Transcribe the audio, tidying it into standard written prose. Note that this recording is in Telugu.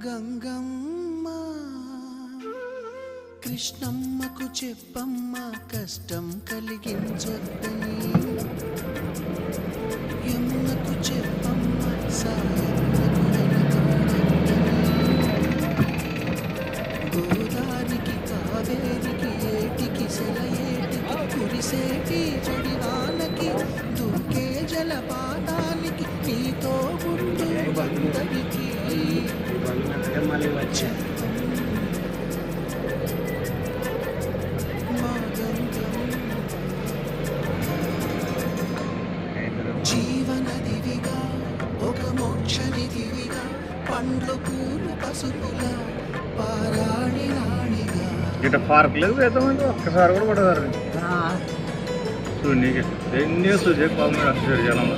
గంగమ్మ కృష్ణమ్మకు చెప్పమ్మ కష్టం కలిగించొద్దని, యమునకు చెప్పమ్మ సాయమునకు వెనకాడొద్దని, గోదారికి కావేరికి ఏటికి సెలయేటికి కురిసేటి జడివానకి దూకే జలపాతానికి నీతో గుండు బందరికి జీవనదివిగా ఒక మోక్షనిధివిగా పండ్లు పూలు పసుపులా పారాణి రాణిగా ఇట పార్క్ లేదు వేద్దామంటే ఒక్కసారి కూడా పడతారు చూడు నీకు ఎన్ని చూసే పాము అక్షర జనం